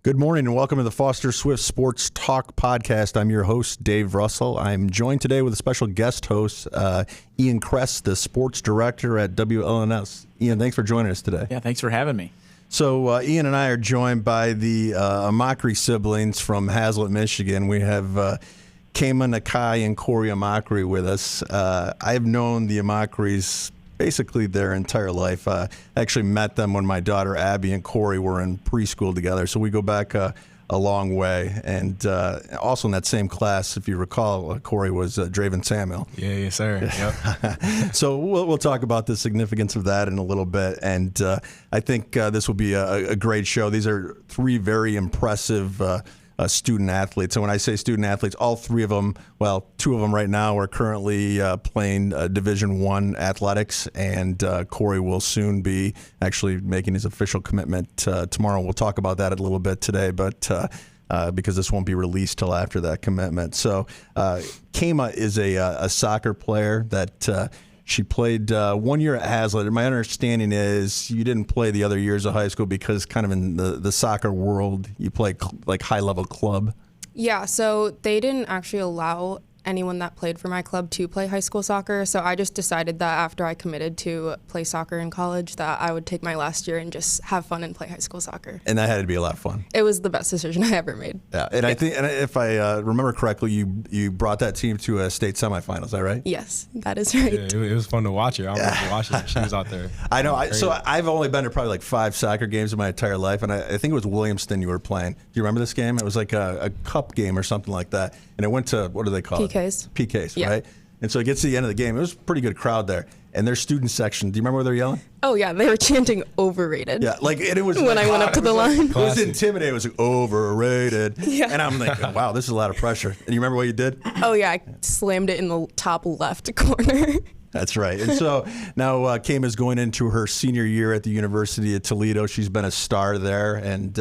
Good morning and welcome to the Foster Swift Sports Talk podcast. I'm your host, Dave Russell. I'm joined today with a special guest host, Ian Kress, the sports director at WLNS. Ian, thanks for joining us today. Yeah, thanks for having me. So Ian and I are joined by the Amachree siblings from Hazlet, Michigan. We have Kaema, Nakai, and Kory Amachree with us. I've known the Amachrees basically their entire life. I actually met them when my daughter Abby and Kory were in preschool together, so we go back a long way. And also in that same class, if you recall, Kory was Draven Samuel. Yeah, yes, sir. Yep. So we'll talk about the significance of that in a little bit. And I think this will be a great show. These are three very impressive student athletes. And when I say student athletes, all three of them, well, two of them right now are currently playing Division I athletics, and Kory will soon be actually making his official commitment tomorrow. We'll talk about that a little bit today, but because this won't be released till after that commitment. So Kaema is a soccer player that she played 1 year at Hazlet. And my understanding is you didn't play the other years of high school because kind of in the soccer world, you play like high-level club. Yeah, so they didn't actually allow anyone that played for my club to play high school soccer. So I just decided that after I committed to play soccer in college that I would take my last year and just have fun and play high school soccer. And that had to be a lot of fun. It was the best decision I ever made. Yeah, and I think, and if I remember correctly, you brought that team to a state semifinals. Is that right? Yes, that is right. Yeah, it was fun to watch her. I remember watching her. She was out there. I know. So I've only been to probably like 5 soccer games in my entire life, and I think it was Williamston you were playing. Do you remember this game? It was like a cup game or something like that, and it went to, what do they call PKs. it? PKs, yeah. Right? And so it gets to the end of the game. It was a pretty good crowd there. And their student section, do you remember what they were yelling? Oh, yeah, they were chanting overrated. Yeah, like, and it was when like, I went up to the line. It was intimidating. It was like, overrated. Yeah. And I'm like, wow, this is a lot of pressure. And you remember what you did? Oh, yeah, I slammed it in the top left corner. That's right. And so now Kaema's going into her senior year at the University of Toledo. She's been a star there, and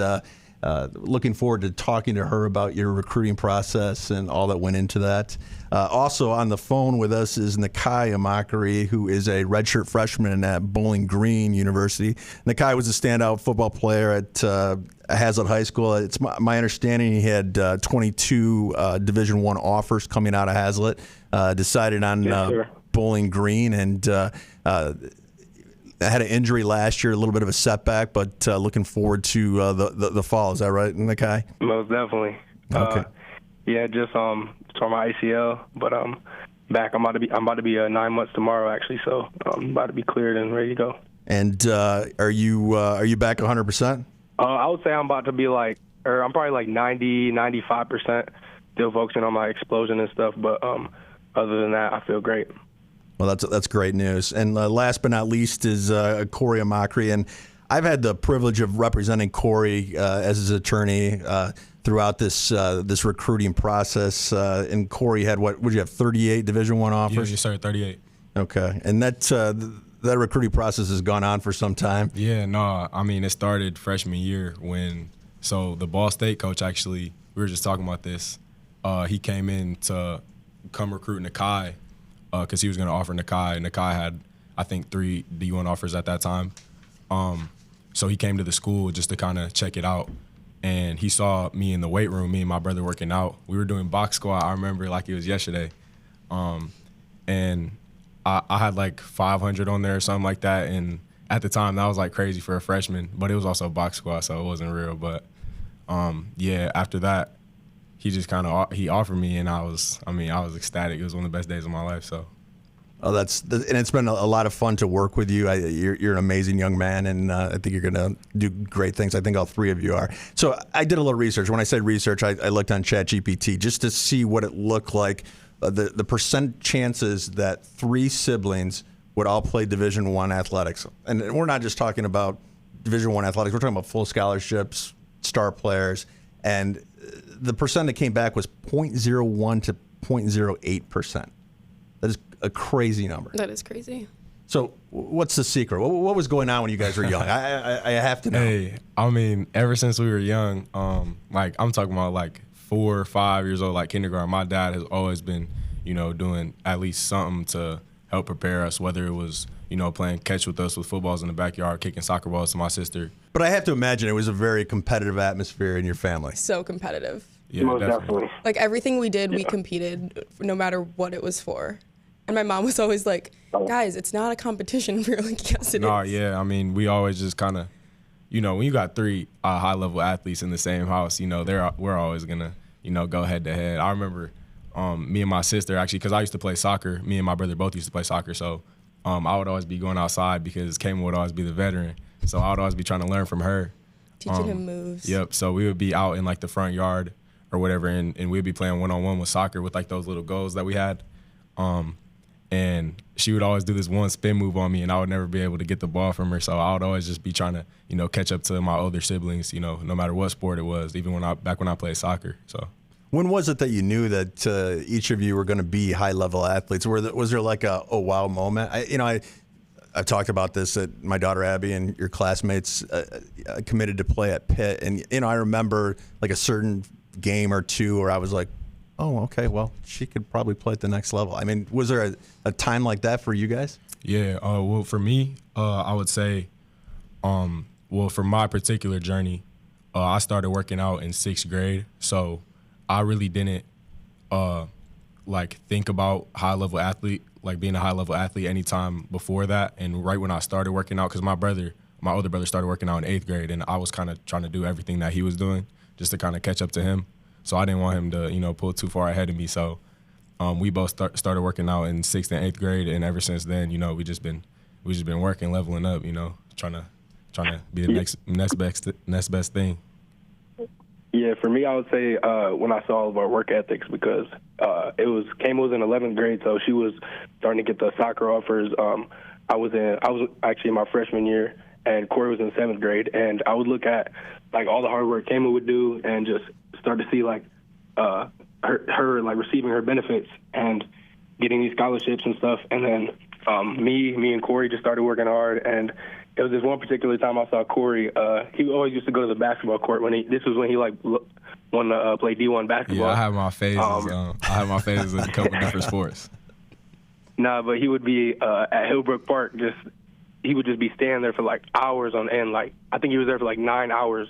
looking forward to talking to her about your recruiting process and all that went into that. Also on the phone with us is Nakai Amachree, who is a redshirt freshman at Bowling Green University. Nakai was a standout football player at Hazlet High School. It's my understanding he had 22 Division I offers coming out of Hazlet. Decided on Bowling Green, and had an injury last year, a little bit of a setback, but looking forward to the fall. Is that right, Nakai? Most definitely. Okay. Yeah, just tore my ACL, but back. I'm about to be 9 months tomorrow, actually. So I'm about to be cleared and ready to go. And are you back 100%? I would say I'm about to be I'm probably like 90, 95%. Still focusing on my explosion and stuff, but other than that, I feel great. Well, that's great news. And last but not least is Kory Amachree. And I've had the privilege of representing Kory as his attorney throughout this recruiting process. And Kory had, what would you have, 38 Division I offers? Yeah, you started 38. Okay. And that recruiting process has gone on for some time. Yeah, no, I mean, it started freshman year so the Ball State coach actually, we were just talking about this, he came in to come recruit Nakai, because he was going to offer Nakai. Nakai had, I think, 3 D1 offers at that time. So he came to the school just to kind of check it out. And he saw me in the weight room, me and my brother working out. We were doing box squat, I remember like it was yesterday. And I had like 500 on there or something like that. And at the time, that was like crazy for a freshman. But it was also box squat, so it wasn't real. But, yeah, after that, he just kind of he offered me, and I was ecstatic. It was one of the best days of my life. So, and it's been a lot of fun to work with you. You're an amazing young man, and I think you're going to do great things. I think all three of you are. So I did a little research. When I say research, I looked on ChatGPT just to see what it looked like, the percent chances that 3 siblings would all play Division I athletics. And we're not just talking about Division I athletics. We're talking about full scholarships, star players, and the percent that came back was 0.01 to 0.08%. That is a crazy number. That is crazy. So what's the secret? What was going on when you guys were young? I have to know. Hey, I mean, ever since we were young, like I'm talking about like 4 or 5 years old, like kindergarten, my dad has always been, doing at least something to help prepare us, whether it was, playing catch with us with footballs in the backyard, kicking soccer balls to my sister. But I have to imagine it was a very competitive atmosphere in your family. So competitive. Yeah, Most definitely. Like everything we did, we competed no matter what it was for. And my mom was always like, guys, it's not a competition. We were like, yes, it No, is. yeah. I mean, we always just kind of, when you got three high-level athletes in the same house, we're always going to, go head-to-head. I remember me and my sister, actually, because I used to play soccer. Me and my brother both used to play soccer. So I would always be going outside because Kaema would always be the veteran. So I would always be trying to learn from her. Teaching him moves. Yep. So we would be out in, like, the front yard or whatever, and we'd be playing one-on-one with soccer with, like, those little goals that we had. And she would always do this one spin move on me, and I would never be able to get the ball from her. So I would always just be trying to, catch up to my older siblings, no matter what sport it was, even back when I played soccer. So When was it that you knew that each of you were going to be high-level athletes? Was there like a wow moment? I've talked about this, that my daughter Abby and your classmates committed to play at Pitt, and I remember like a certain game or two where I was like, oh, okay, well, she could probably play at the next level. I mean, was there a time like that for you guys? Yeah, well, for me, I would say, for my particular journey, I started working out in 6th grade, so I really didn't think about high-level athlete, like being a high-level athlete anytime before that. And right when I started working out, because my older brother started working out in 8th grade, and I was kind of trying to do everything that he was doing just to kind of catch up to him. So I didn't want him to, pull too far ahead of me. So we both started working out in 6th and 8th grade, and ever since then, we just been working, leveling up, trying to be the next best thing. Yeah, for me, I would say when I saw all of our work ethics, because Kaema was in 11th grade, so she was starting to get the soccer offers. I was actually in my freshman year, and Kory was in 7th grade, and I would look at like all the hard work Kaema would do, and just start to see like her like receiving her benefits and getting these scholarships and stuff. And then me and Kory just started working hard, and it was this one particular time I saw Kory. He always used to go to the basketball court this was when he like wanted to play D1 basketball. Yeah, I have my phases. I have my phases in a couple different sports. Nah, but he would be at Hillbrook Park. He would just be standing there for like hours on end. Like I think he was there for like 9 hours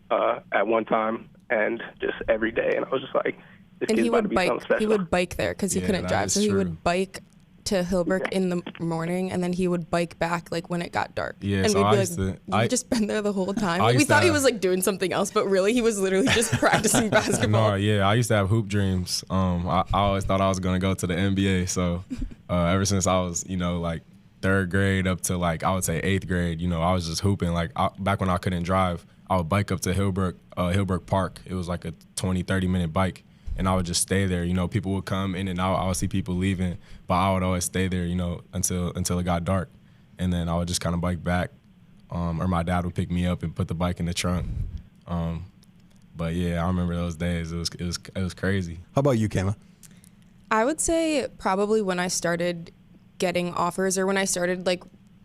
at one time, and just every day. And I was just like, this And kid's he about to would be bike. something special. He would bike there because he Yeah, couldn't that drive, is so he true. would bike to Hillbrook in the morning, and then he would bike back like when it got dark. Yeah, and so we'd I be used like, to- "You've just been there the whole time." I Like, we used to thought he have- was like doing something else, but really he was literally just practicing basketball. No, yeah, I used to have hoop dreams. I always thought I was gonna go to the NBA. So ever since I was, like 3rd grade up to like I would say 8th grade, I was just hooping. Like back when I couldn't drive, I would bike up to Hillbrook Park. It was like a 20-30 minute bike, and I would just stay there. People would come in and out. I would see people leaving, but I would always stay there, until it got dark, and then I would just kind of bike back, or my dad would pick me up and put the bike in the trunk. But yeah, I remember those days. It was crazy. How about you, Kaema? I would say probably when I started getting offers, or when I started like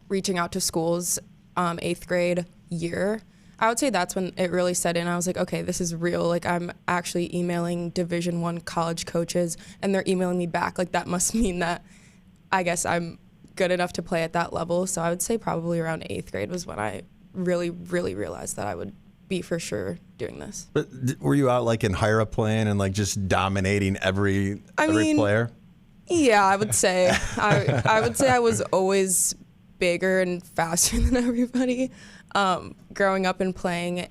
reaching out to schools, 8th grade year, I would say that's when it really set in. I was like, okay, this is real. Like I'm actually emailing Division I college coaches, and they're emailing me back. Like that must mean that I guess I'm good enough to play at that level. So I would say probably around 8th grade was when I really, really realized that I would be for sure doing this. But were you out like in higher up playing and like just dominating every player? Yeah, I would say. I would say I was always bigger and faster than everybody. Growing up and playing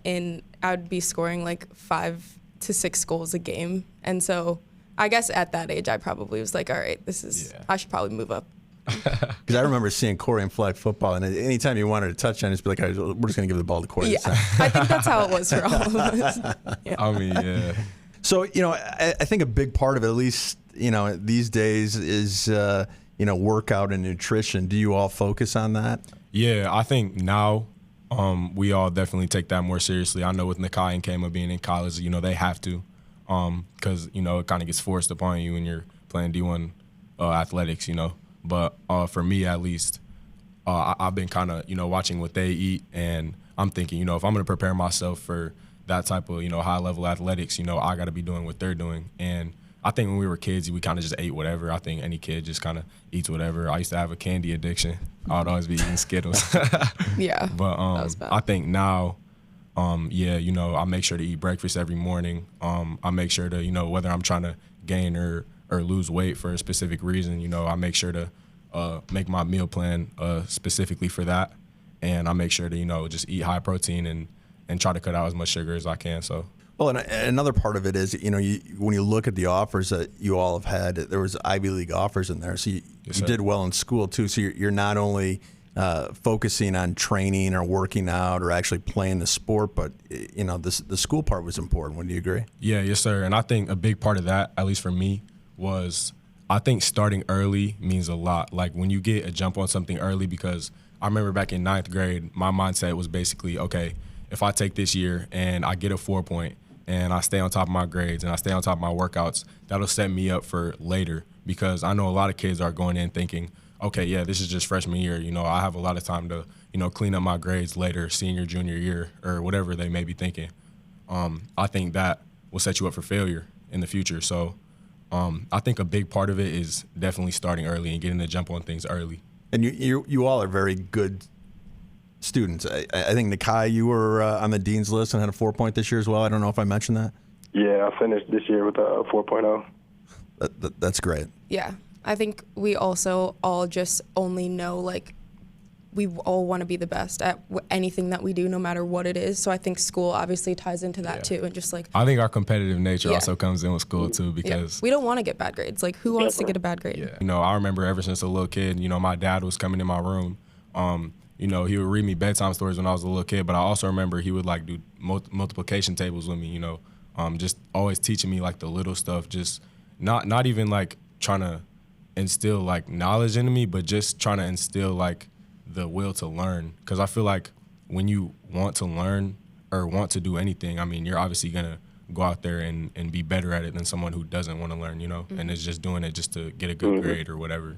I would be scoring like 5 to 6 goals a game. And so I guess at that age, I probably was like, all right, I should probably move up. Because I remember seeing Kory in flag football, and anytime you wanted to touch on it, just be like, we're just going to give the ball to Kory. Yeah, I think that's how it was for all of us. Yeah. I mean, yeah. So, I think a big part of it, at least, these days is, workout and nutrition. Do you all focus on that? Yeah, I think now we all definitely take that more seriously. I know with Nakai and Kaema being in college, they have to, because, it kind of gets forced upon you when you're playing D1 athletics, But for me, at least, I've been kind of, watching what they eat, and I'm thinking, if I'm going to prepare myself for that type of, high-level athletics, I got to be doing what they're doing. And I think when we were kids, we kind of just ate whatever. I think any kid just kind of eats whatever. I used to have a candy addiction. I would always be eating Skittles. Yeah. But that was bad. I think now, yeah, you know, I make sure to eat breakfast every morning. I make sure to, you know, whether I'm trying to gain or lose weight for a specific reason, you know, I make sure to make my meal plan specifically for that. And I make sure to, you know, just eat high protein and try to cut out as much sugar as I can. So. Well, and another part of it is, you know, when you look at the offers that you all have had, there was Ivy League offers in there. So you did well in school, too. So you're not only focusing on training or working out or actually playing the sport, but, you know, the school part was important. Would you agree? Yeah, yes, sir. And I think a big part of that, at least for me, was I think starting early means a lot. Like when you get a jump on something early, because I remember back in 9th grade, my mindset was basically, okay, if I take this year and I get a 4-point, and I stay on top of my grades and I stay on top of my workouts, that'll set me up for later, because I know a lot of kids are going in thinking, okay, yeah, this is just freshman year. You know, I have a lot of time to, you know, clean up my grades later, senior, junior year, or whatever they may be thinking. I think that will set you up for failure in the future. So I think a big part of it is definitely starting early and getting the jump on things early. And you all are very good students. I think Nakai, you were on the dean's list and had a 4-point this year as well. I don't know if I mentioned that. Yeah, I finished this year with a 4.0. That's great. Yeah. I think we also all just only know, like, we all want to be the best at anything that we do, no matter what it is. So I think school obviously ties into that too. And just like, I think our competitive nature also comes in with school too, because we don't want to get bad grades. Like, who wants to get a bad grade? Yeah. You know, I remember ever since a little kid, you know, my dad was coming in my room. You know, he would read me bedtime stories when I was a little kid, but I also remember he would like do multiplication tables with me, you know, just always teaching me like the little stuff, just not even like trying to instill like knowledge into me, but just trying to instill like the will to learn. Because I feel like when you want to learn or want to do anything, I mean, you're obviously going to go out there and be better at it than someone who doesn't want to learn, you know, and is just doing it just to get a good grade or whatever.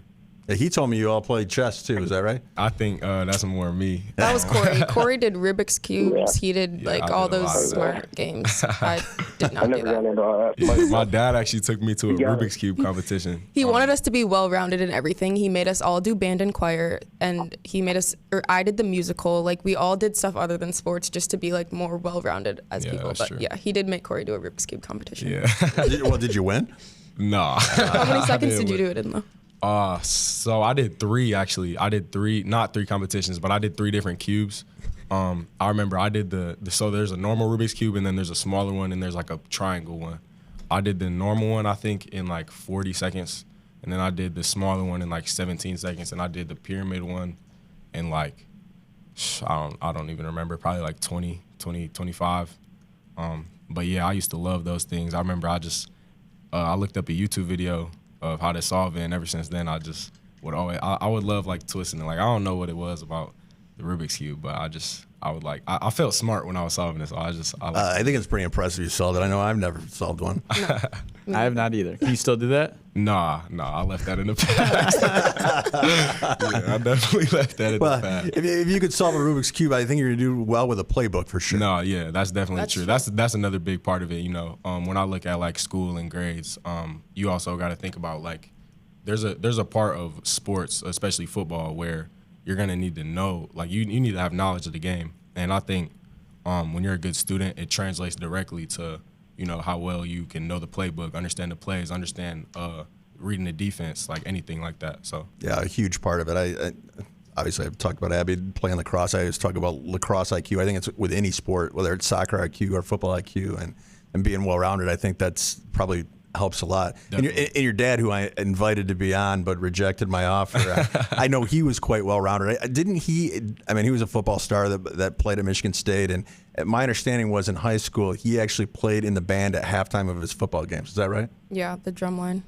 He told me you all played chess too. Is that right? I think that's more me. That was Kory. Kory did Rubik's Cubes. He did like I all did a lot those of smart games. I did not I do never got that. into all that. Yeah, my dad actually took me to a got Rubik's Cube competition. He wanted us to be well-rounded in everything. He made us all do band and choir, and he made us, or I did the musical. Like, we all did stuff other than sports just to be like more well-rounded as Yeah, people. that's But true. yeah, he did make Kory do a Rubik's Cube competition. Yeah. Well, did you win? Nah. How many seconds did you do it in though? So I did 3 actually. I did 3, not 3 competitions, but I did 3 different cubes. I remember I did so there's a normal Rubik's Cube and then there's a smaller one and there's like a triangle one. I did the normal one, I think, in like 40 seconds. And then I did the smaller one in like 17 seconds. And I did the pyramid one in like, I don't even remember, probably like 20, 25. But yeah, I used to love those things. I remember I looked up a YouTube video of how to solve it, and ever since then I just would always I would love like twisting it. Like, I don't know what it was about the Rubik's Cube, but I would like I felt smart when I was solving it, so I I think it's pretty impressive you solved it. I know I've never solved one. I have not either. Can you still do that? Nah, I left that in the past. Yeah, I definitely left that in the past. If you could solve a Rubik's Cube, I think you're gonna do well with a playbook for sure. No, yeah, that's definitely true. That's another big part of it. You know, when I look at like school and grades, you also got to think about like there's a part of sports, especially football, where you're gonna need to know, like you need to have knowledge of the game. And I think when you're a good student, it translates directly to, you know, how well you can know the playbook, understand the plays, understand reading the defense, like anything like that. So Yeah, a huge part of it. I obviously I've talked about Abby playing lacrosse. I always talk about lacrosse IQ. I think it's with any sport, whether it's soccer IQ or football IQ, and being well-rounded. I think that's probably helps a lot. And your dad, who I invited to be on but rejected my offer, I know he was quite well-rounded. Didn't he? I mean, he was a football star that played at Michigan State, and my understanding was in high school he actually played in the band at halftime of his football games. Is that right? Yeah, the drumline.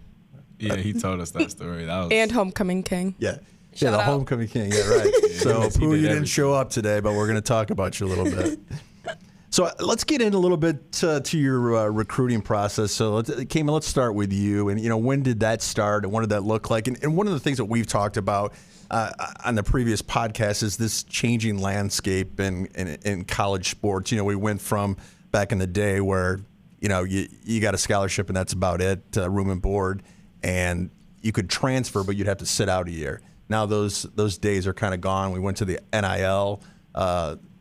yeah, he told us that story. That was, And Homecoming King. Yeah. Shout the out. homecoming king. Yeah, right. So, Yes, he Pooh, did you didn't everything. show up today, but we're going to talk about you a little bit. So let's get in a little bit to your recruiting process. So Kaema, let's start with you. And, you know, when did that start and what did that look like? And one of the things that we've talked about on the previous podcast is this changing landscape in college sports. You know, we went from back in the day where you got a scholarship and that's about it, room and board, and you could transfer, but you'd have to sit out a year. Now those days are kind of gone. We went to the NIL,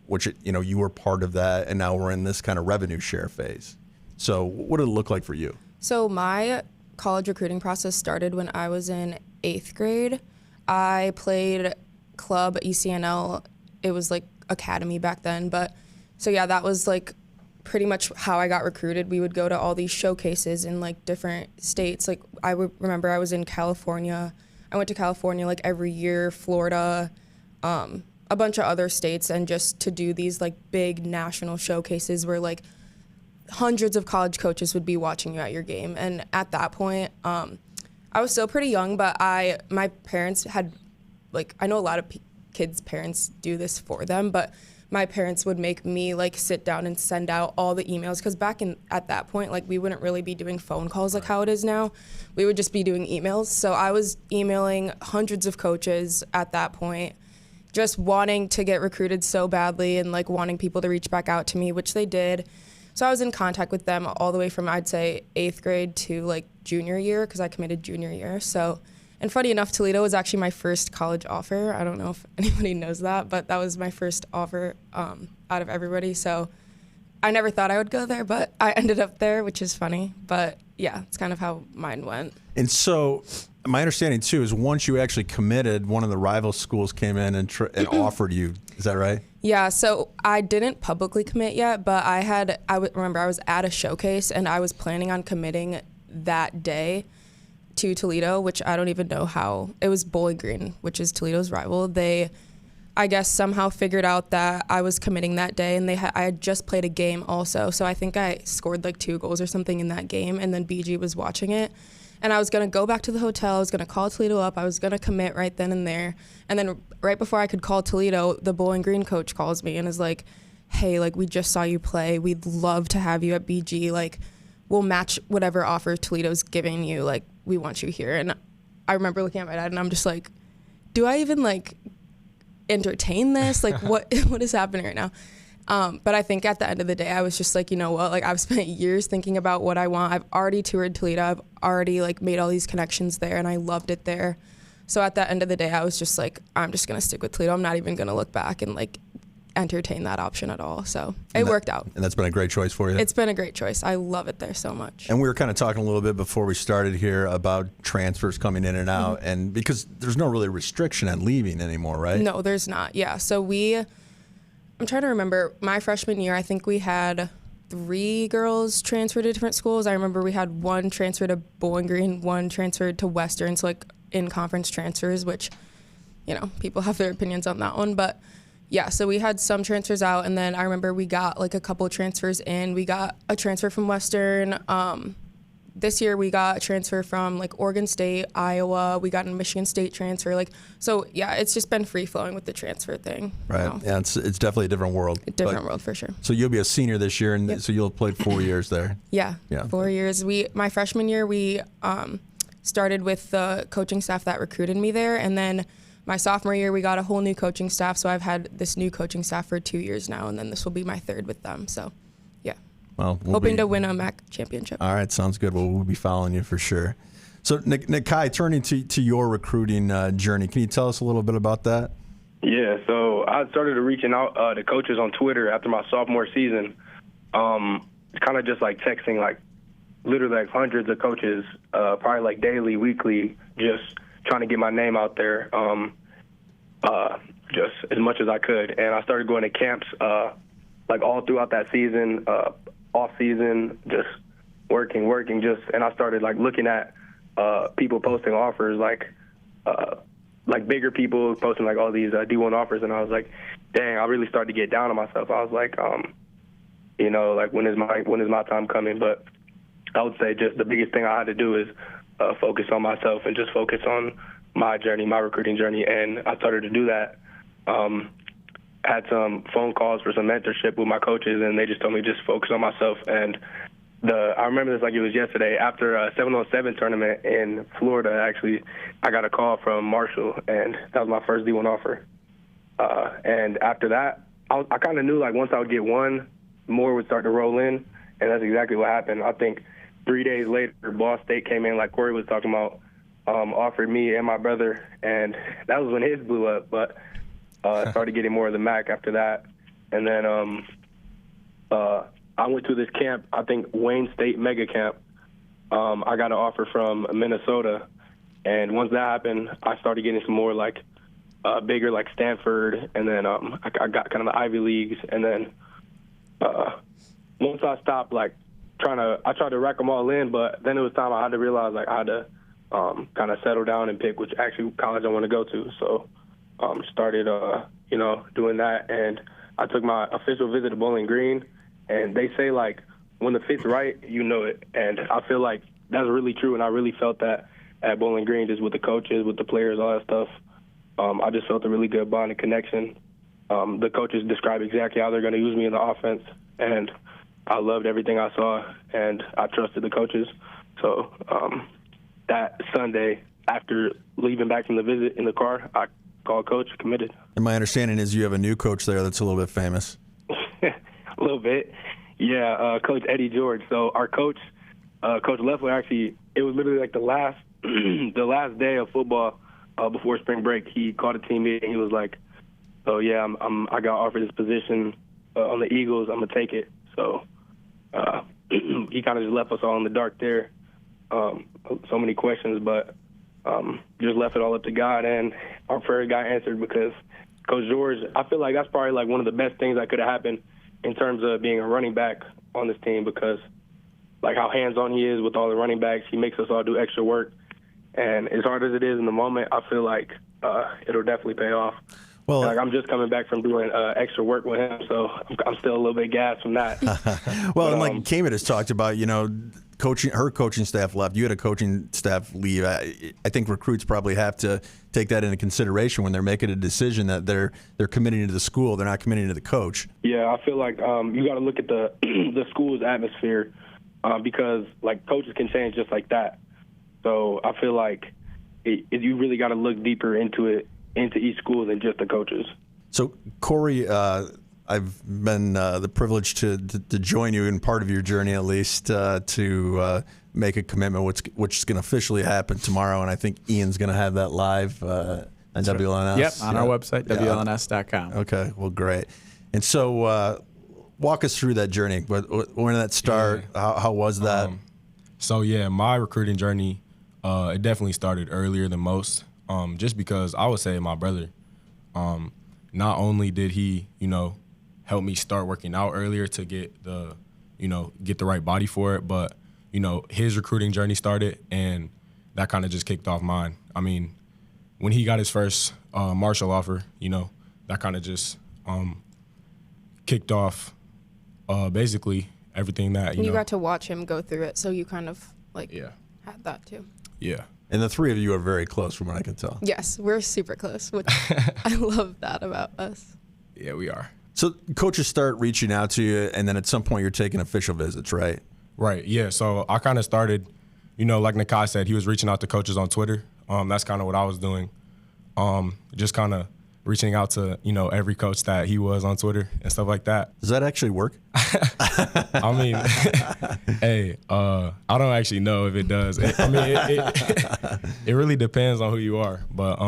which you were part of that, and now we're in this kind of revenue share phase. So what did it look like for you? So my college recruiting process started when I was in 8th grade. I played club ECNL. It was like academy back then, but so yeah, that was like pretty much how I got recruited. We would go to all these showcases in like different states. Like I remember I was in California. I went to California like every year, Florida, a bunch of other states, and just to do these like big national showcases where like hundreds of college coaches would be watching you at your game. And at that point, I was still pretty young, but my parents had, like, I know a lot of kids' parents do this for them, but my parents would make me like sit down and send out all the emails, because at that point, like, we wouldn't really be doing phone calls like how it is now. We would just be doing emails. So I was emailing hundreds of coaches at that point, just wanting to get recruited so badly and like wanting people to reach back out to me, which they did. So I was in contact with them all the way from, I'd say, 8th grade to like junior year, because I committed junior year. So, and funny enough, Toledo was actually my first college offer. I don't know if anybody knows that, but that was my first offer out of everybody. So I never thought I would go there, but I ended up there, which is funny. But yeah, it's kind of how mine went. And so my understanding too is once you actually committed, one of the rival schools came in and offered you. Is that right? Yeah, so I didn't publicly commit yet, but remember I was at a showcase and I was planning on committing that day to Toledo, which I don't even know how. It was Bowling Green, which is Toledo's rival. They, I guess, somehow figured out that I was committing that day, and I had just played a game also. So I think I scored like 2 goals or something in that game, and then BG was watching it. And I was going to go back to the hotel. I was going to call Toledo up. I was going to commit right then and there. And then right before I could call Toledo, the Bowling Green coach calls me and is like, hey, like, we just saw you play. We'd love to have you at BG. Like, we'll match whatever offer Toledo's giving you. Like, we want you here. And I remember looking at my dad and I'm just like, do I even like entertain this? Like, what is happening right now? But I think at the end of the day, I was just like, you know what? Like, I've spent years thinking about what I want. I've already toured Toledo. I've already like made all these connections there, and I loved it there. So at the end of the day, I was just like, I'm just gonna stick with Toledo. I'm not even gonna look back and like entertain that option at all. So it worked out. And that's been a great choice for you. It's been a great choice. I love it there so much. And we were kind of talking a little bit before we started here about transfers coming in and out, and because there's no really restriction on leaving anymore, right? No, there's not. Yeah. So I'm trying to remember, my freshman year, I think we had 3 girls transfer to different schools. I remember we had 1 transfer to Bowling Green, 1 transferred to Western, so like in-conference transfers, which, people have their opinions on that one. But yeah, so we had some transfers out, and then I remember we got like a couple transfers in. We got a transfer from Western. This year we got a transfer from like Oregon State, Iowa. We got a Michigan State transfer. Like, so yeah, it's just been free flowing with the transfer thing. Right. Yeah, it's definitely a different world. A different world for sure. So you'll be a senior this year, and so you'll have played 4 years there. Yeah. 4 years. My freshman year, we started with the coaching staff that recruited me there, and then my sophomore year, we got a whole new coaching staff. So I've had this new coaching staff for 2 years now, and then this will be my 3rd with them. So, yeah. Well, hoping to win a MAC championship. All right, sounds good. Well, we'll be following you for sure. So, Nakai, turning to your recruiting journey, can you tell us a little bit about that? Yeah, so I started reaching out to coaches on Twitter after my sophomore season. It's kind of just like texting, like literally like hundreds of coaches, probably like daily, weekly, just trying to get my name out there, just as much as I could. And I started going to camps like all throughout that season, off season, just working, and I started like looking at people posting offers, like bigger people posting like all these D1 offers, and I was like, dang, I really started to get down on myself. I was like, like when is my time coming? But I would say just the biggest thing I had to do is focus on myself and just focus on my journey, my recruiting journey, and I started to do that. Had some phone calls for some mentorship with my coaches, and they just told me just focus on myself. And I remember this like it was yesterday. After a 7-on-7 tournament in Florida, actually, I got a call from Marshall, and that was my first D1 offer. And after that, I kind of knew like once I would get one, more would start to roll in. and that's exactly what happened. I think 3 days later, Ball State came in, like Kory was talking about, offered me and my brother, and that was when his blew up. But started getting more of the MAC after that, and then I went to this camp, I think Wayne State Mega Camp. I got an offer from Minnesota, and once that happened, I started getting some more like bigger, like Stanford, and then I got kind of the Ivy Leagues, and then once I stopped like I tried to rack them all in, but then it was time I had to realize like I had to kind of settle down and pick which actually college I want to go to. So started doing that, and I took my official visit to Bowling Green, and they say like when the fit's right, you know it, and I feel like that's really true, and I really felt that at Bowling Green, just with the coaches, with the players, all that stuff. I just felt a really good bond and connection. The coaches described exactly how they're going to use me in the offense, and I loved everything I saw, and I trusted the coaches. So that Sunday, after leaving back from the visit in the car, I called coach, committed. And my understanding is you have a new coach there that's a little bit famous. A little bit. Yeah, Coach Eddie George. So our coach, Coach Leffler, actually, it was literally like the last the last day of football before spring break. He called a team meeting. He was like, "So yeah, I got offered this position on the Eagles. I'm gonna take it." So he kind of just left us all in the dark there. So many questions, but just left it all up to God. And our first guy answered because Coach George, I feel like that's probably like one of the best things that could have happened in terms of being a running back on this team, because like how hands-on he is with all the running backs, he makes us all do extra work. And as hard as it is in the moment, I feel like it'll definitely pay off. Well, like I'm just coming back from doing extra work with him, so I'm still a little bit gassed from that. well, and like Kaema has talked about, her coaching staff left. You had a coaching staff leave. I think recruits probably have to take that into consideration when they're making a decision that they're committing to the school. They're not committing to the coach. Yeah, I feel like you got to look at the the school's atmosphere because like coaches can change just like that. So I feel like you really got to look deeper into each school than just the coaches. So Kory, I've been the privilege to join you in part of your journey, at least, to make a commitment, which is going to officially happen tomorrow, and I think Ian's going to have that live on WLNS. Yep, on our website, WLNS.com. Okay, well, great. And so walk us through that journey. When did that start? Yeah. How was that? My recruiting journey, it definitely started earlier than most, just because I would say my brother, not only did he, help me start working out earlier to get the right body for it, but, his recruiting journey started, and that kind of just kicked off mine. I mean, when he got his first Marshall offer, that kind of just kicked off basically everything that, you got to watch him go through it, so you kind of had that too. Yeah. And the three of you are very close from what I can tell. Yes, we're super close, which I love that about us. Yeah, we are. So coaches start reaching out to you, and then at some point you're taking official visits, right? Right, yeah. So I kind of started, like Nakai said, he was reaching out to coaches on Twitter. That's kind of what I was doing. Just kind of reaching out to, every coach that he was on Twitter and stuff like that. Does that actually work? I mean, hey, I don't actually know if it does. It really depends on who you are. But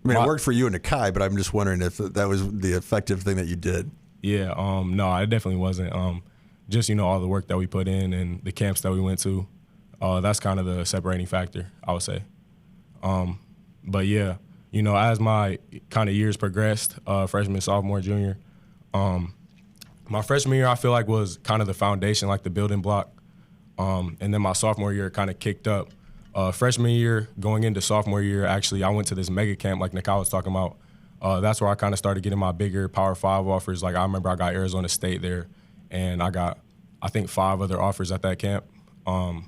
it worked for you and Nakai, but I'm just wondering if that was the effective thing that you did. Yeah, no, it definitely wasn't. Just, all the work that we put in and the camps that we went to, that's kind of the separating factor, I would say. But yeah, as my kind of years progressed, freshman, sophomore, junior, my freshman year I feel like was kind of the foundation, like the building block. And then my sophomore year kind of kicked up. Freshman year, going into sophomore year, actually, I went to this mega camp like Nakai was talking about. That's where I kind of started getting my bigger Power 5 offers. Like I remember I got Arizona State there, and I got, I think, 5 other offers at that camp. And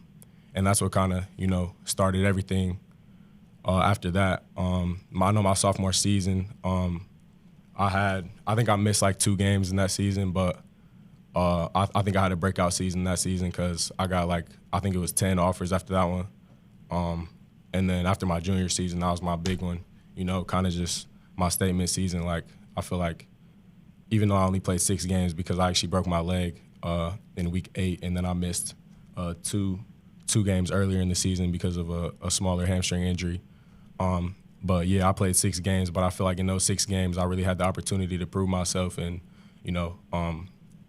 that's what kind of, started everything. After that, I know my sophomore season, I think I missed like 2 games in that season, but I think I had a breakout season that season because I got I think it was 10 offers after that one. And then after my junior season, that was my big one, kind of just my statement season. Like, I feel like even though I only played 6 games because I actually broke my leg, in week 8, and then I missed two games earlier in the season because of a smaller hamstring injury. But yeah, I played 6 games, but I feel like in those 6 games, I really had the opportunity to prove myself and,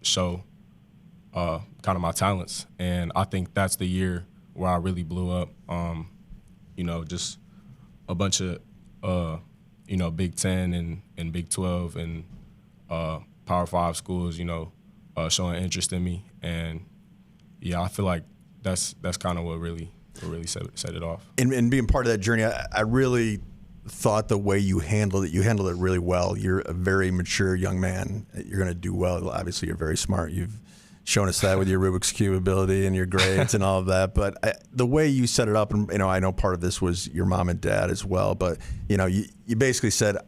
show kind of my talents. And I think that's the year where I really blew up. Just a bunch of, Big 10 and Big 12 and Power 5 schools, showing interest in me. And yeah, I feel like that's kind of what really set it off. And being part of that journey, I really thought the way you handled it really well. You're a very mature young man. You're going to do well. Obviously, you're very smart. You've shown us that with your Rubik's Cube ability and your grades and all of that. But the way you set it up, and I know part of this was your mom and dad as well. But you basically said,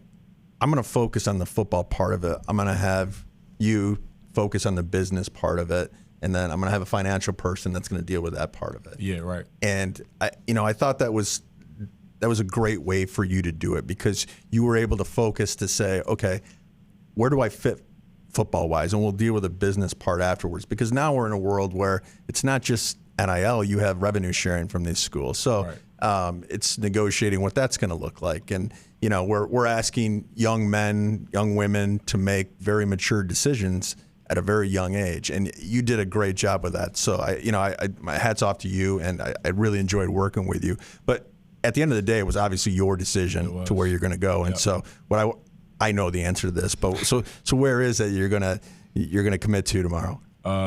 I'm going to focus on the football part of it. I'm going to have you focus on the business part of it. And then I'm going to have a financial person that's going to deal with that part of it. Yeah, right. And I thought that was a great way for you to do it, because you were able to focus to say, okay, where do I fit football-wise? And we'll deal with the business part afterwards, because now we're in a world where it's not just NIL, you have revenue sharing from these schools. So it's negotiating what that's going to look like. And, we're asking young men, young women to make very mature decisions at a very young age, and you did a great job with that. So my hats off to you, and I really enjoyed working with you. But at the end of the day, it was obviously your decision to where you're going to go. And so I know the answer to this, but so where is it you're gonna commit to tomorrow?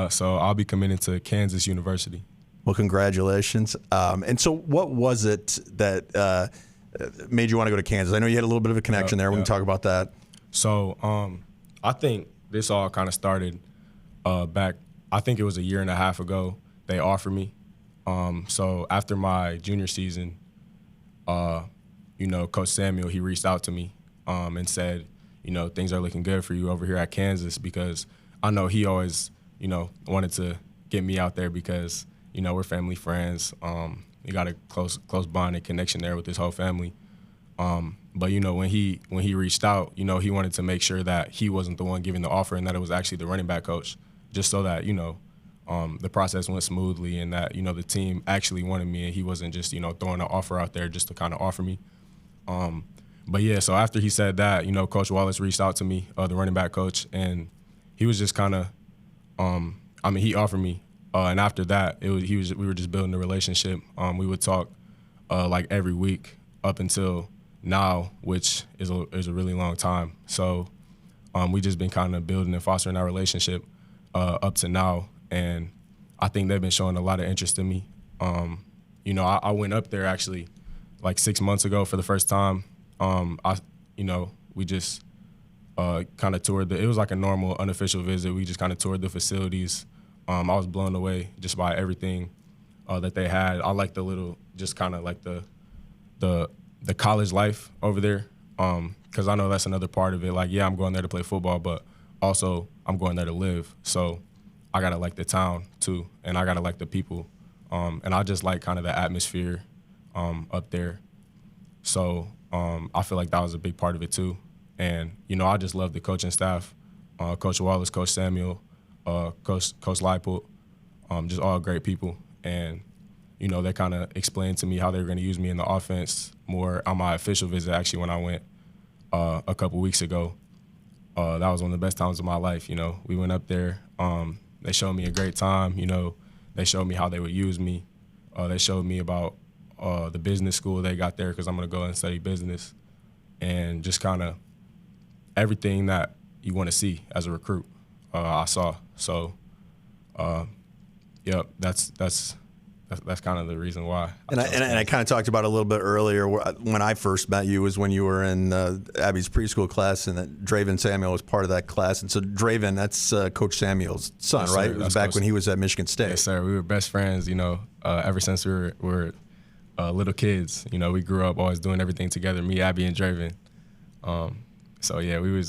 So I'll be committing to Kansas University. Well, congratulations. And so what was it that made you want to go to Kansas? I know you had a little bit of a connection there. We can talk about that. So I think this all kind of started back, I think it was 1.5 years ago, they offered me. So after my junior season, Coach Samuel, he reached out to me and said, things are looking good for you over here at Kansas, because I know he always, wanted to get me out there because, we're family friends. He got a close bond and connection there with his whole family. But when he reached out, he wanted to make sure that he wasn't the one giving the offer, and that it was actually the running back coach, just so that the process went smoothly, and that the team actually wanted me, and he wasn't just throwing an offer out there just to kind of offer me. But yeah, so after he said that, Coach Wallace reached out to me, the running back coach, and he was just kind of, he offered me, and after that, we were just building a relationship. We would talk like every week up until now, which is a really long time. So we just been kind of building and fostering our relationship up to now, and I think they've been showing a lot of interest in me. I went up there actually like 6 months ago for the first time. We just kind of toured it was like a normal unofficial visit. We just kind of toured the facilities. I was blown away just by everything that they had. I like just kind of like the college life over there, because I know that's another part of it. Like, yeah, I'm going there to play football, but also I'm going there to live. So I gotta like the town too, and I gotta like the people, and I just like kind of the atmosphere up there. So I feel like that was a big part of it too. And I just love the coaching staff, Coach Wallace, Coach Samuel, Coach Leipold, just all great people. And they kind of explained to me how they were going to use me in the offense more on my official visit, actually, when I went a couple weeks ago. That was one of the best times of my life. We went up there. They showed me a great time. They showed me how they would use me. They showed me about the business school they got there, because I'm going to go and study business, and just kind of everything that you want to see as a recruit, I saw. So, that's kind of the reason why. And I kind of talked about it a little bit earlier. When I first met you was when you were in Abby's preschool class, and that Draven Samuel was part of that class. And so Draven, that's Coach Samuel's son, yes, right? It was back when he was at Michigan State. Yes, sir. We were best friends, ever since we were little kids. We grew up always doing everything together, me, Abby, and Draven. So yeah, we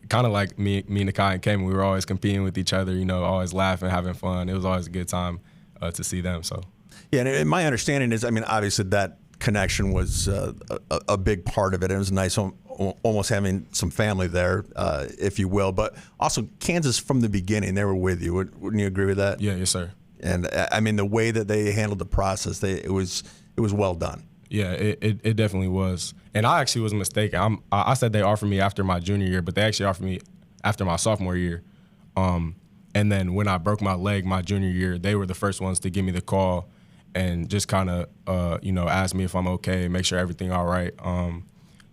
kind of like me, Nakai, and Kaema. We were always competing with each other, always laughing, having fun. It was always a good time to see them. So yeah, and my understanding is, obviously that connection was a big part of it. It was nice almost having some family there, if you will. But also Kansas from the beginning, they were with you. Wouldn't you agree with that? Yeah, yes, sir. And I mean, the way that they handled the process, it was well done. Yeah, it definitely was. And I actually was mistaken. I said they offered me after my junior year, but they actually offered me after my sophomore year. And then when I broke my leg my junior year, they were the first ones to give me the call and just kind of, ask me if I'm okay, make sure everything all right.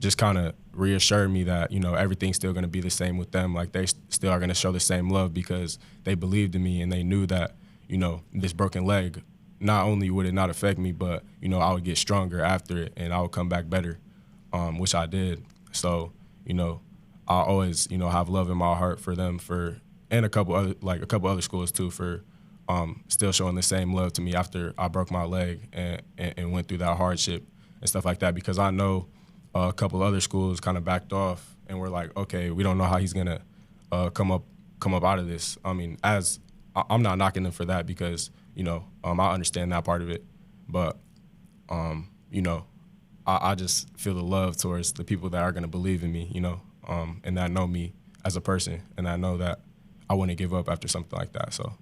Just kind of reassured me that, everything's still going to be the same with them. Like, they still are going to show the same love because they believed in me and they knew that, this broken leg, not only would it not affect me, but, I would get stronger after it and I would come back better, which I did. So, I always, have love in my heart for them and a couple other schools too for still showing the same love to me after I broke my leg and went through that hardship and stuff like that, because I know a couple other schools kind of backed off and were like, okay, we don't know how he's gonna come up out of this. I mean, I'm not knocking them for that because I understand that part of it, but I just feel the love towards the people that are gonna believe in me, and that know me as a person, and I know that I wouldn't give up after something like that. So.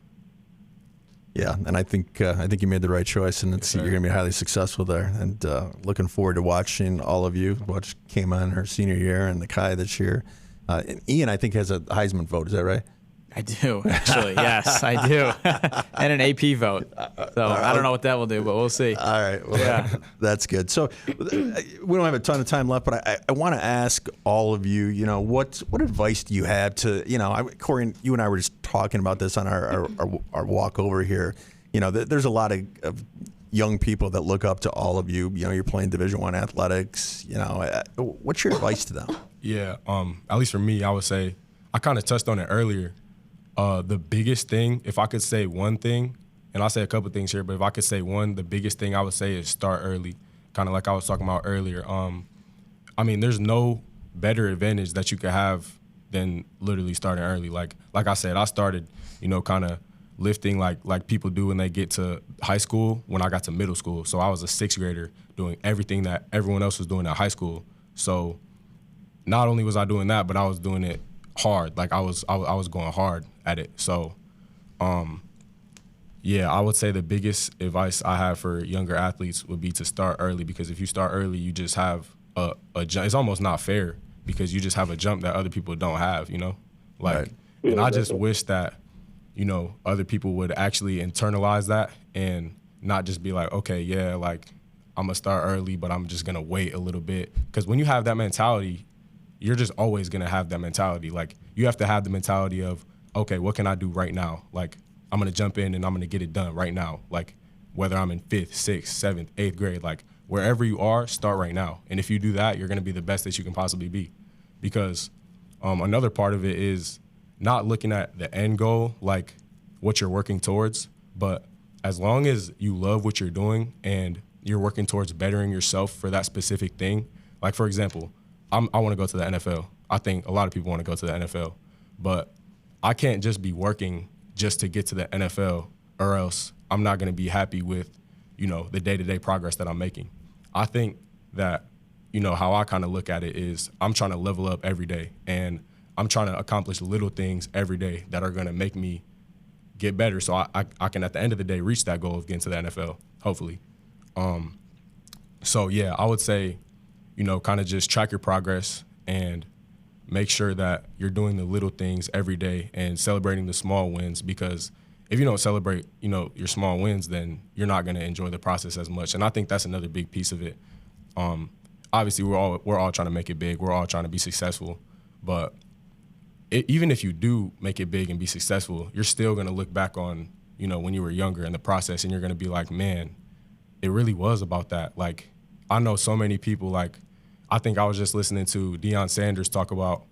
Yeah, and I think you made the right choice, and you're going to be highly successful there. And looking forward to watching all of you watch Kaema in her senior year and Nakai this year. And Ian, I think, has a Heisman vote. Is that right? I do, actually. Yes, I do. And an AP vote. So I don't know what that will do, but we'll see. All right. Well, yeah. That's good. So we don't have a ton of time left, but I want to ask all of you, what advice do you have to, Kory, you and I were just talking about this on our walk over here. There's a lot of young people that look up to all of you. You're playing Division I athletics. What's your advice to them? Yeah. At least for me, I would say, I kind of touched on it earlier. The biggest thing, if I could say one thing, and I'll say a couple things here, but if I could say one, the biggest thing I would say is start early, kind of like I was talking about earlier. I mean, there's no better advantage that you could have than literally starting early. Like I said, I started, kind of lifting like people do when they get to high school when I got to middle school. So I was a sixth grader doing everything that everyone else was doing at high school. So not only was I doing that, but I was doing it hard. Like I was going hard at it. So, yeah, I would say the biggest advice I have for younger athletes would be to start early, because if you start early, you just have a jump. It's almost not fair because you just have a jump that other people don't have, Right. And I just wish that, other people would actually internalize that and not just be like, okay, yeah, like I'm gonna start early, but I'm just gonna wait a little bit. Because when you have that mentality, you're just always gonna have that mentality. Like, you have to have the mentality of, okay, what can I do right now? Like, I'm gonna jump in and I'm gonna get it done right now. Like, whether I'm in 5th, 6th, 7th, 8th grade, like wherever you are, start right now. And if you do that, you're gonna be the best that you can possibly be. Because another part of it is not looking at the end goal, like what you're working towards, but as long as you love what you're doing and you're working towards bettering yourself for that specific thing. Like, for example, I want to go to the NFL. I think a lot of people want to go to the NFL, but I can't just be working just to get to the NFL, or else I'm not going to be happy with, the day-to-day progress that I'm making. I think that, how I kind of look at it is I'm trying to level up every day, and I'm trying to accomplish little things every day that are going to make me get better, so I can, at the end of the day, reach that goal of getting to the NFL, hopefully. So, yeah, I would say, kind of just track your progress and make sure that you're doing the little things every day and celebrating the small wins, because if you don't celebrate, your small wins, then you're not going to enjoy the process as much. And I think that's another big piece of it. Obviously, we're all trying to make it big. We're all trying to be successful. But even if you do make it big and be successful, you're still going to look back on, when you were younger in the process, and you're going to be like, man, it really was about that. Like, I know so many people, like, I think I was just listening to Deion Sanders talk about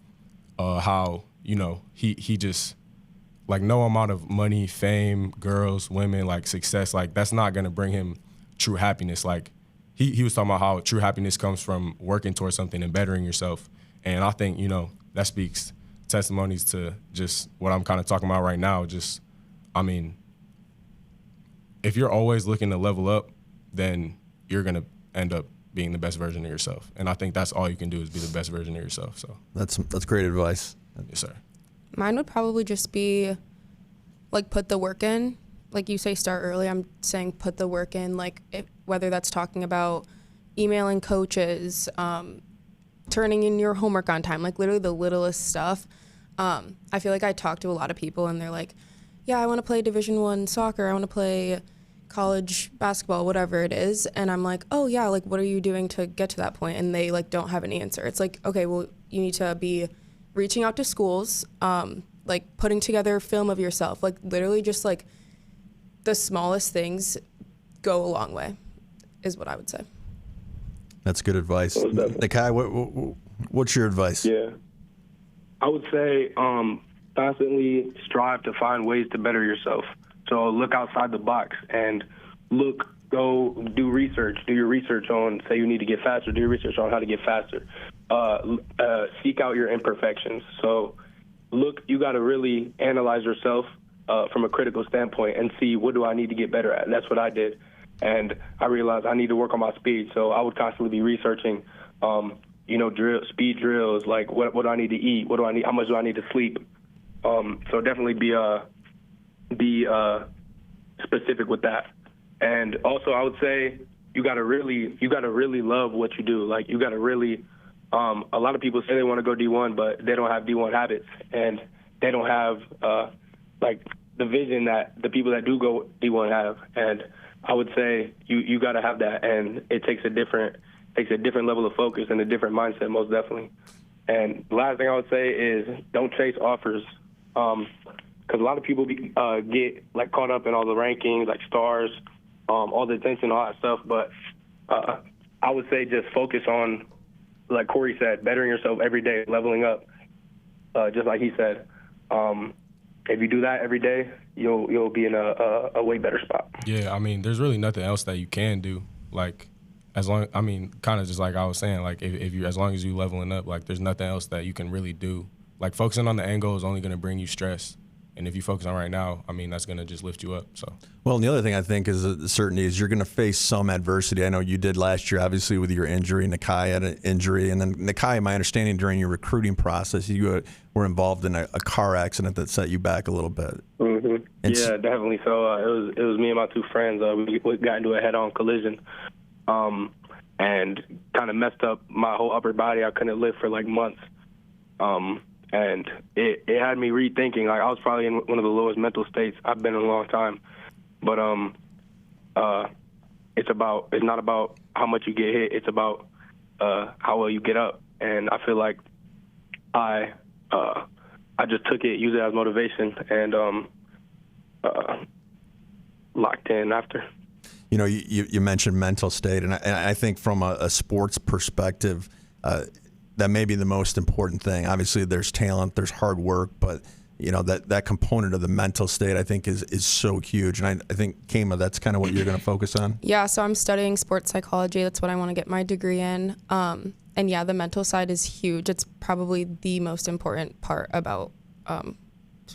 how, he just, like, no amount of money, fame, girls, women, like, success, like, that's not going to bring him true happiness. Like, he was talking about how true happiness comes from working towards something and bettering yourself. And I think, that speaks testimonies to just what I'm kind of talking about right now. Just, I mean, if you're always looking to level up, then you're going to end up being the best version of yourself. And I think that's all you can do is be the best version of yourself. So That's great advice. yes, sir. Mine would probably just be like put the work in. Like you say, start early. I'm saying put the work in. Like whether that's talking about emailing coaches, turning in your homework on time, like literally the littlest stuff. I feel like I talk to a lot of people and they're like, yeah, I want to play Division I soccer. I want to play college basketball, whatever it is. And I'm like, oh yeah, like what are you doing to get to that point? And they like don't have an answer. It's like, okay, well, you need to be reaching out to schools, like putting together film of yourself, like literally just like the smallest things go a long way is what I would say. That's good advice. Nakai, what's your advice? Yeah. I would say constantly strive to find ways to better yourself. So look outside the box and go do research. Do your research on, say you need to get faster, do your research on how to get faster. Seek out your imperfections. So you got to really analyze yourself from a critical standpoint and see what do I need to get better at. And that's what I did. And I realized I need to work on my speed. So I would constantly be researching, speed drills, like what do I need to eat? What do I need? How much do I need to sleep? So definitely be specific with that. And also I would say you gotta really love what you do. Like you gotta really, a lot of people say they want to go D1, but they don't have D1 habits and they don't have like the vision that the people that do go D1 have. And I would say you got to have that, and it takes a different level of focus and a different mindset, most definitely. And the last thing I would say is don't chase offers, because a lot of people get like caught up in all the rankings, like stars, all the attention, all that stuff. But I would say just focus on, like Kory said, bettering yourself every day, leveling up, just like he said. If you do that every day, you'll be in a way better spot. Yeah, I mean, there's really nothing else that you can do. Like, kind of just like I was saying, like if you, as long as you leveling up, like there's nothing else that you can really do. Like focusing on the end goal is only going to bring you stress. And if you focus on right now, I mean, that's going to just lift you up. So. Well, and the other thing I think is a certainty is you're going to face some adversity. I know you did last year, obviously, with your injury. Nakai had an injury. And then Nakai, my understanding, during your recruiting process, you were involved in a car accident that set you back a little bit. Mm-hmm. Yeah, definitely. So it was me and my two friends. We got into a head-on collision and kind of messed up my whole upper body. I couldn't lift for like months. And it had me rethinking. Like I was probably in one of the lowest mental states I've been in a long time. But it's not about how much you get hit. It's about how well you get up. And I feel like I just took it, used it as motivation, and locked in after. You know, you mentioned mental state, and I think from a sports perspective, that may be the most important thing. Obviously, there's talent, there's hard work, but you know that component of the mental state, I think, is so huge. And I think, Kaema, that's kind of what you're going to focus on. Yeah, so I'm studying sports psychology. That's what I want to get my degree in. And yeah, the mental side is huge. It's probably the most important part about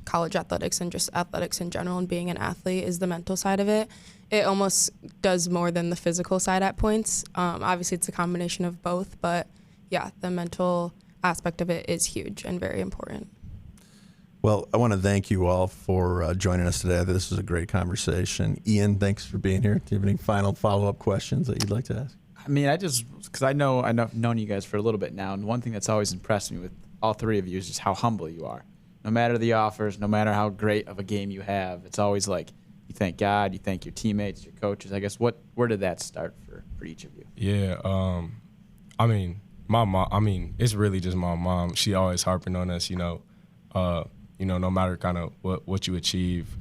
college athletics and just athletics in general, and being an athlete is the mental side of it. It almost does more than the physical side at points. Obviously, it's a combination of both, but yeah, the mental aspect of it is huge and very important. Well, I want to thank you all for joining us today. This was a great conversation. Ian, thanks for being here. Do you have any final follow-up questions that you'd like to ask? I mean, because I've known you guys for a little bit now, and one thing that's always impressed me with all three of you is just how humble you are. No matter the offers, no matter how great of a game you have, it's always like you thank God, you thank your teammates, your coaches. I guess where did that start for each of you? Yeah, I mean, my mom. I mean, it's really just my mom. She always harping on us, no matter kind of what you achieve,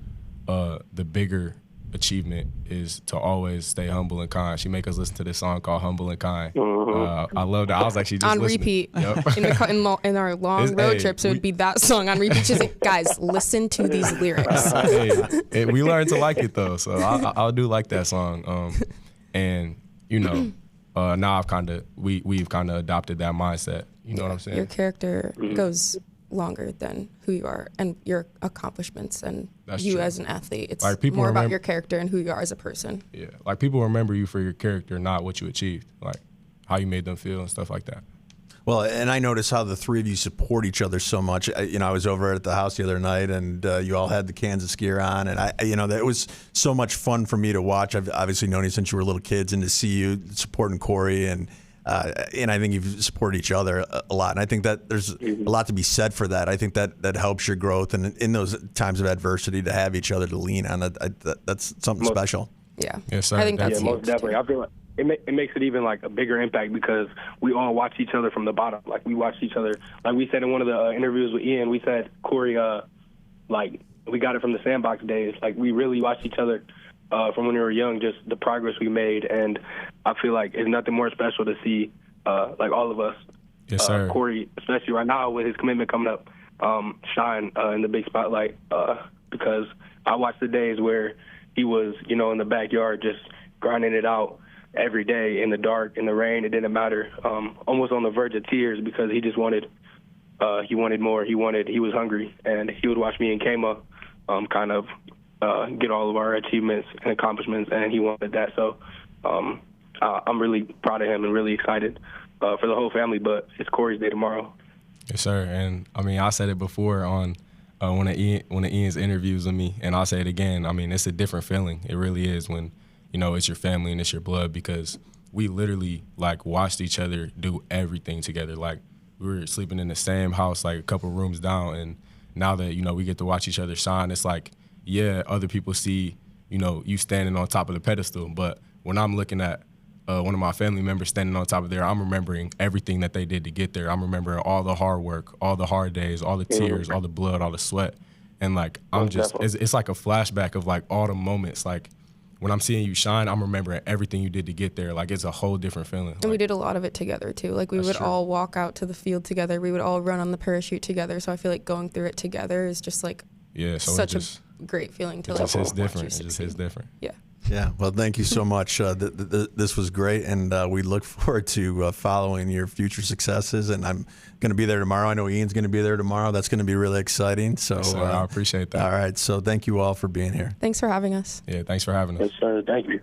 the bigger achievement is to always stay humble and kind. She make us listen to this song called "Humble and Kind." I love that. I was actually just on listening. repeat. Yep. in our long road trips. It would be that song on repeat. She's like, guys, listen to these lyrics. We learned to like it though, so I do like that song. And now we've kind of adopted that mindset. You know what I'm saying? Your character goes longer than who you are and your accomplishments and That's you true. as an athlete. It's Like, people more about remember- your character and who you are as a person. Yeah, like people remember you for your character, not what you achieved. Like how you made them feel and stuff like that. Well, and I noticed how the three of you support each other so much. I was over at the house the other night, and you all had the Kansas gear on, and that was so much fun for me to watch. I've obviously known you since you were little kids, and to see you supporting Kory, and I think you've supported each other a lot. And I think that there's a lot to be said for that. I think that helps your growth, and in those times of adversity, to have each other to lean on, that's something special. Yeah. Yes, sir. I think that's most huge, definitely. too. I feel like it makes it even like a bigger impact because we all watch each other from the bottom. Like we watched each other. Like we said in one of the interviews with Ian, we said Kory, like we got it from the sandbox days. Like we really watched each other from when we were young, just the progress we made, and I feel like it's nothing more special to see like all of us. Yes, sir. Kory, especially right now with his commitment coming up, shine in the big spotlight because I watched the days where he was, in the backyard just grinding it out every day in the dark, in the rain. It didn't matter. Almost on the verge of tears because he just wanted more. He was hungry, and he would watch me and Kaema kind of get all of our achievements and accomplishments, and he wanted that. So I'm really proud of him and really excited for the whole family. But it's Kory's day tomorrow. Yes, sir. And I mean, I said it before on one of Ian's interviews with me, and I'll say it again. I mean, it's a different feeling. It really is when it's your family and it's your blood, because we literally like watched each other do everything together. Like we were sleeping in the same house, like a couple rooms down, and now that we get to watch each other shine, it's like, yeah, other people see you standing on top of the pedestal, but when I'm looking at one of my family members standing on top of there, I'm remembering everything that they did to get there. I'm remembering all the hard work, all the hard days, all the tears, all the blood, all the sweat, and like it's like a flashback of like all the moments. Like when I'm seeing you shine, I'm remembering everything you did to get there. Like it's a whole different feeling. And we did a lot of it together too. Like we would all walk out to the field together. We would all run on the parachute together. So I feel like going through it together is just like such a great feeling to it like. Just hits different. It just hits different. Yeah. Yeah, well, thank you so much. This was great, and we look forward to following your future successes. And I'm going to be there tomorrow. I know Ian's going to be there tomorrow. That's going to be really exciting. So yes, sir, I appreciate that. All right, so thank you all for being here. Thanks for having us. Yeah, thanks for having us. Yes, sir. Thank you.